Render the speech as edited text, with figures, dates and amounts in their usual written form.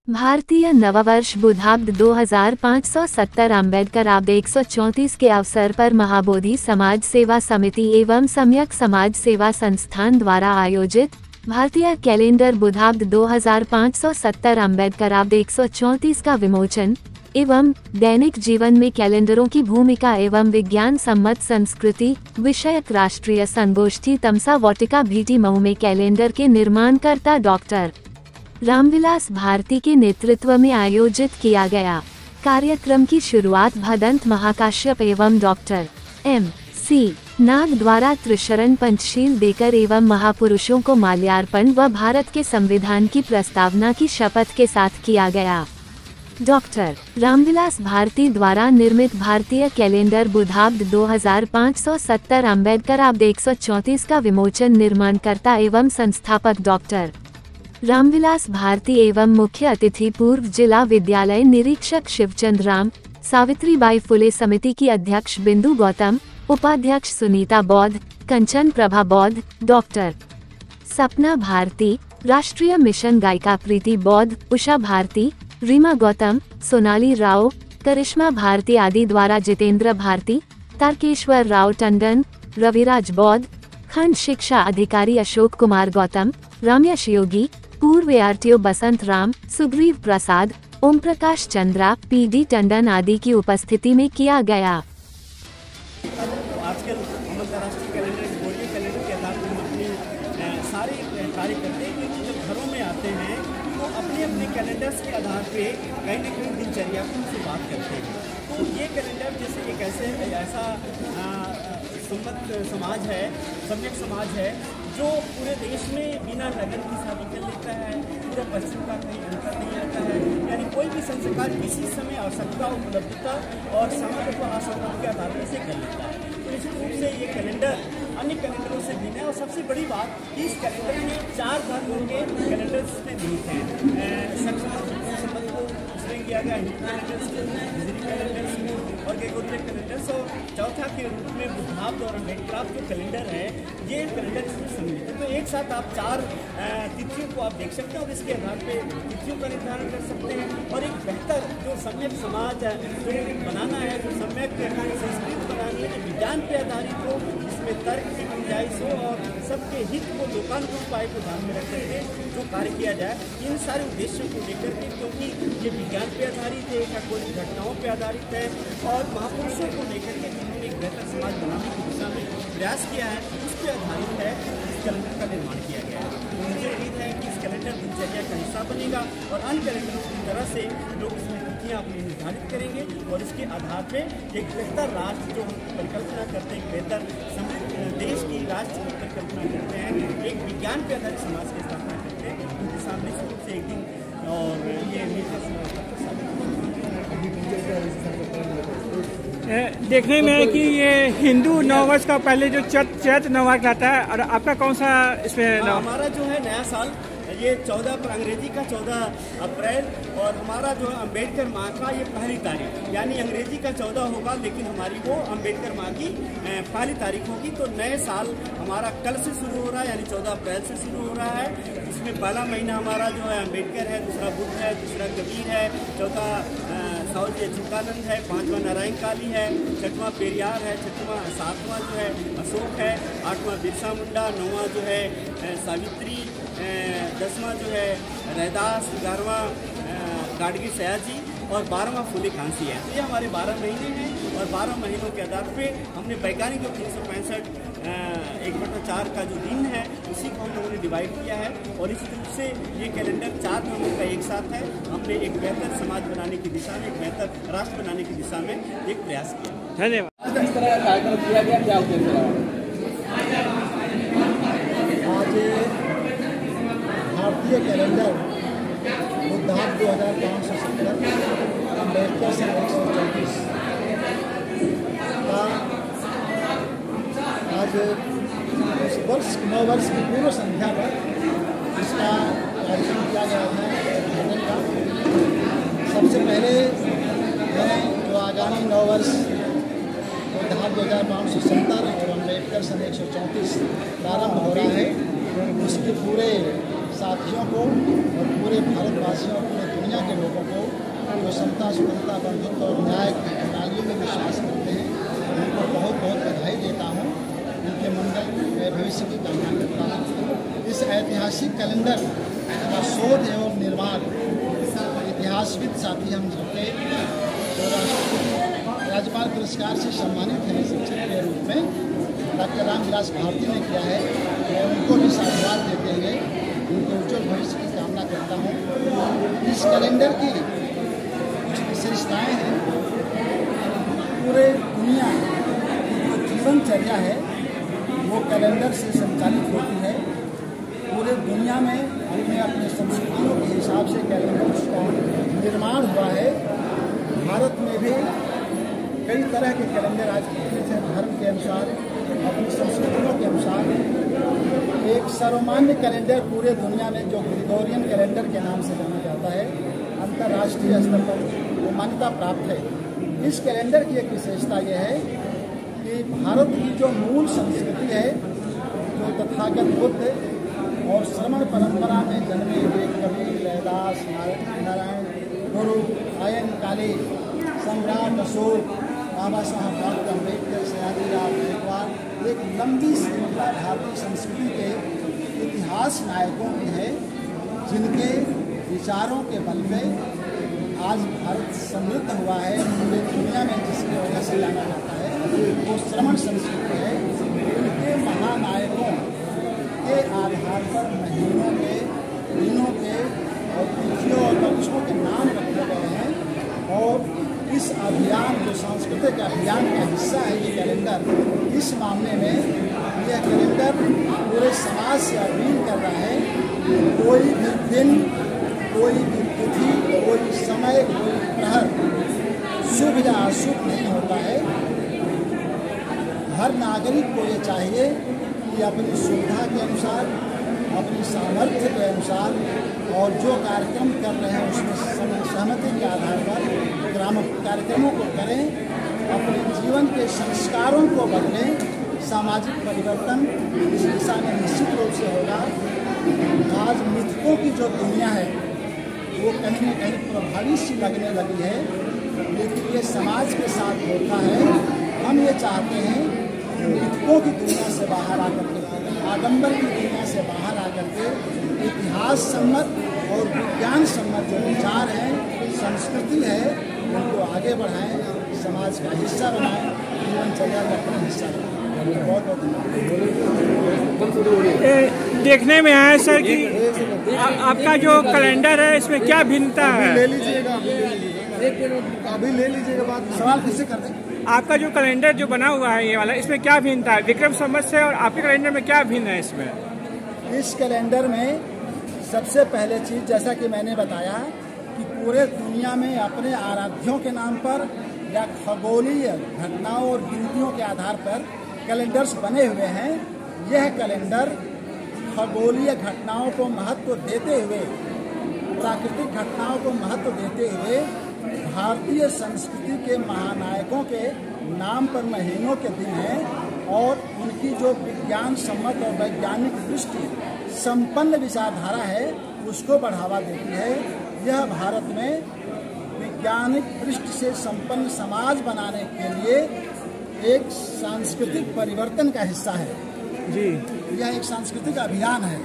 भारतीय नववर्ष बुधाब्द 2570 अम्बेडकर आब्द 134 के अवसर पर महाबोधि समाज सेवा समिति एवं सम्यक समाज सेवा संस्थान द्वारा आयोजित भारतीय कैलेंडर बुधाब्द 2570 अम्बेडकर आब्द 134 का विमोचन एवं दैनिक जीवन में कैलेंडरों की भूमिका एवं विज्ञान सम्मत संस्कृति विषयक राष्ट्रीय संगोष्ठी तमसा वाटिका भीटी मऊ में कैलेंडर के निर्माणकर्ता डॉक्टर रामविलास भारती के नेतृत्व में आयोजित किया गया। कार्यक्रम की शुरुआत भदंत महाकाश्यप एवं डॉक्टर M.C. नाग द्वारा त्रिशरण पंचशील देकर एवं महापुरुषों को माल्यार्पण व भारत के संविधान की प्रस्तावना की शपथ के साथ किया गया। डॉक्टर रामविलास भारती द्वारा निर्मित भारतीय कैलेंडर बुधाब्द 2570 अम्बेडकर आब्द 134 का विमोचन निर्माणकर्ता एवं संस्थापक डॉक्टर रामविलास भारती एवं मुख्य अतिथि पूर्व जिला विद्यालय निरीक्षक शिवचंद्र राम, सावित्रीबाई फुले समिति की अध्यक्ष बिंदु गौतम, उपाध्यक्ष सुनीता बौद्ध, कंचन प्रभा बौद्ध, डॉक्टर सपना भारती, राष्ट्रीय मिशन गायिका प्रीति बौद्ध, उषा भारती, रीमा गौतम, सोनाली राव, करिश्मा भारती आदि द्वारा जितेंद्र भारती, तारकेश्वर राव टंडन, रविराज बौद्ध, खंड शिक्षा अधिकारी अशोक कुमार गौतम, रामयश योगी, पूर्व आरटीओ बसंत राम, सुग्रीव प्रसाद, ओम प्रकाश चंद्रा, पीडी टंडन आदि की उपस्थिति में किया गया। आजकल हम अंतर्राष्ट्रीय कैलेंडर बोर्डीय कैलेंडर के आधार पर अपनी सारे कार्य करते हैं, क्योंकि जब घरों में आते हैं तो अपने अपने कैलेंडर्स के आधार पे कहीं न कहीं दिनचर्या की उनसे बात करते हैं। तो ये कैलेंडर जैसे एक ऐसा सम्मत समाज है, सम्यक समाज है जो पूरे देश में बिना लगन की शादी कर लेता है, पूरा पश्चिम का कहीं अंतर नहीं आता है, यानी कोई भी संस्कार किसी समय आवश्यकता उपलब्धता और सामर्थ्य व असमर्थ के आधार पर से कर लेता है। तो निश्चित रूप से ये कैलेंडर अन्य कैलेंडरों से भिन्न है और सबसे बड़ी बात कि इस कैलेंडर में 4 धर्मों के कैलेंडर्स में निहित हैं। किया गया हिंदू कैलेंडर्स और ग्रेगोरियन कैलेंडर्स और चौथा के रूप में बुधाब्द और अम्बेडकर जो कैलेंडर है ये कैलेंडर इसमें सम्मिलित है। तो एक साथ आप 4 तिथियों को आप देख सकते हैं और इसके आधार पे तिथियों का निर्धारण कर सकते हैं और एक बेहतर जो सम्यक समाज है जो बनाना है, जो सम्यक संस्कृति बनानी है, जो विज्ञान पे आधारित हो, इसमें तर्क की गुंजाइश हो और सबके हित को लोकानुकूल उपाय को ध्यान में रख करके जो कार्य किया जाए, इन सारे उद्देश्यों को लेकर के, क्योंकि ये विज्ञान पे आधारित है या कोई घटनाओं पे आधारित है और महापुरुषों को लेकर के जिन्होंने एक बेहतर समाज बनाने की दिशा में प्रयास किया है, उस पर आधारित है इस कैलेंडर का निर्माण किया गया है। मुझे उम्मीद है कि इस कैलेंडर दिनचर्या का हिस्सा बनेगा और अन्य कैलेंडरों की तरह से लोग इसमें तिथियाँ अपनी निर्धारित करेंगे और इसके आधार पर एक बेहतर राष्ट्र जो हम परिकल्पना करते हैं, एक बेहतर समृद्ध देश की राष्ट्र की परिकल्पना करते हैं, एक विज्ञान पर आधारित समाज की स्थापना करते हैं, उनके सामने निश्चित से एक दिन और ये देखने में है कि ये हिंदू नववर्ष का पहले जो चैत्र नववर्ष आता है और आपका कौन सा इसमें हमारा जो है नया साल ये 14 पर अंग्रेजी का 14 अप्रैल और हमारा जो है अम्बेडकर माह का ये 1 तारीख, यानी अंग्रेजी का 14 होगा लेकिन हमारी वो अम्बेडकर माह की 1 तारीख होगी। तो नए साल हमारा कल से शुरू हो रहा है, यानी 14 अप्रैल से शुरू हो रहा है। इसमें पहला महीना हमारा जो है अम्बेडकर है, दूसरा बुद्ध है, तीसरा कबीर है, चौथा स्वामी चित्तानंद है, 5वां नारायण काली है, 6वां पेरियार है, 7वां जो है अशोक है, 8वां बिरसा मुंडा, 9वां जो है सावित्री, 10वां जो है रैदास, 11वां गाडगी सयाजी और 12वां फूले कांसी है। ये हमारे 12 महीने हैं और 12 महीनों के आधार पे हमने वैज्ञानिक जो 365 1/4 का जो दिन है उसी को हम लोगों ने डिवाइड किया है और इस रूप से ये कैलेंडर 4 धर्मों का एक साथ है। हमने एक बेहतर समाज बनाने की दिशा में, एक बेहतर राष्ट्र बनाने की दिशा में एक प्रयास किया। धन्यवाद। किस तरह का कार्यक्रम किया गया, क्या उद्देश्य रहा? आज भारतीय कैलेंडर बुधाब्द 2570 अम्बेडकर सन 134 का आज उस वर्ष नववर्ष की पूर्व संध्या पर इसका कार्यक्रम किया गया है उद्घाटन का। सबसे पहले मैं जो आगामी नववर्ष बुधाब्द 2570 और अम्बेडकर सन 134 प्रारंभ हो रहा है, उसके पूरे साथियों को और पूरे भारतवासियों, पूरे दुनिया के लोगों को जो समता, स्वतंत्रता, बंधुत्व और न्याय की प्रणालियों में विश्वास करते हैं, उनको बहुत बहुत बधाई देता हूँ। उनके मंगल भविष्य की कामना करता हूँ। इस ऐतिहासिक कैलेंडर का शोध एवं निर्माण इतिहासविद साथी हम सबके जो राज्यपाल पुरस्कार से सम्मानित हैं शिक्षक के रूप में डॉक्टर रामविलास भारती ने किया है। मैं उनको भी साधुवाद देते हुए उनके उज्जवल भविष्य की कामना करता हूँ। इस कैलेंडर की कुछ विशेषताएँ हैं। पूरे दुनिया की जो जीवनचर्या है वो कैलेंडर से संचालित होती है। पूरे दुनिया में अपने अपने संस्कृतियों के हिसाब से कैलेंडर्स का निर्माण हुआ है। भारत में भी कई तरह के कैलेंडर आज प्रचलित हैं। धर्म के अनुसार, अपनी संस्कृतियों के अनुसार एक सर्वमान्य कैलेंडर पूरे दुनिया में जो ग्रेगोरियन कैलेंडर के नाम से जाना जाता है, अंतर्राष्ट्रीय स्तर पर वो मान्यता प्राप्त है। इस कैलेंडर की एक विशेषता यह है कि भारत की जो मूल संस्कृति है, जो तथागत बुद्ध और श्रमण परंपरा में जन्मे हुए कबीर, रैदास, नारायण गुरु, आयन काले, सम्राट अशोक, बाबा साहब डॉक्टर अम्बेडकर, सयाजीराव गायकवाड़, एक लंबी श्रृंखला भारतीय संस्कृति के इतिहास नायकों की है, जिनके विचारों के बल पे आज भारत समृद्ध हुआ है। पूरे दुनिया में जिसकी वजह से जाना जाता है वो श्रमण संस्कृति है। उनके महानायकों के आधार पर महीनों के, दिनों के और तिथियों और पक्षों के नाम रखे गए हैं। और इस अभियान जो सांस्कृतिक अभियान का हिस्सा है ये कैलेंडर, इस मामले में यह कैलेंडर पूरे समाज से अपील कर रहा है कि कोई भी दिन, कोई भी तिथि, कोई समय, कोई प्रहर शुभ या अशुभ नहीं होता है। हर नागरिक को ये चाहिए कि अपनी सुविधा के अनुसार, अपनी सामर्थ्य के अनुसार और जो कार्यक्रम कर रहे हैं उसमें सहमति के आधार पर ग्राम कार्यक्रमों को करें, अपने जीवन के संस्कारों को बदलें। सामाजिक परिवर्तन इस दिशा में निश्चित रूप से होगा। आज मिथकों की जो दुनिया है वो कहीं न कहीं प्रभावी सी लगने लगी है, लेकिन ये समाज के साथ होता है। हम ये चाहते हैं कि मिथकों की दुनिया से बाहर आकर के, आडंबर की दुनिया से बाहर आकर के इतिहास सम्मत और विज्ञान सम्मत जो विचार हैं, संस्कृति है, उनको आगे बढ़ाएं, समाज का हिस्सा बनाएं, जीवनचर्या का अपना हिस्सा बनाएं। बहुत बहुत देखने में आया सर कि आपका जो कैलेंडर है इसमें क्या भिन्नता है? ले लीजिएगा, अभी ले लीजिएगा बात, सवाल फिर से कर दें। आपका जो कैलेंडर जो बना हुआ है ये वाला, इसमें क्या भिन्नता है विक्रम संवत से, और आपके कैलेंडर में क्या भिन्न है इसमें? इस कैलेंडर में सबसे पहले चीज़, जैसा कि मैंने बताया कि पूरे दुनिया में अपने आराध्यों के नाम पर या खगोलीय घटनाओं और गिनतियों के आधार पर कैलेंडर्स बने हुए हैं। यह कैलेंडर खगोलीय घटनाओं को महत्व देते हुए, प्राकृतिक घटनाओं को महत्व देते हुए भारतीय संस्कृति के महानायकों के नाम पर महीनों के दिन हैं और उनकी जो विज्ञान सम्मत और वैज्ञानिक दृष्टि संपन्न विचारधारा है उसको बढ़ावा देती है। यह भारत में वैज्ञानिक दृष्टि से संपन्न समाज बनाने के लिए एक सांस्कृतिक परिवर्तन का हिस्सा है। जी, यह एक सांस्कृतिक अभियान है।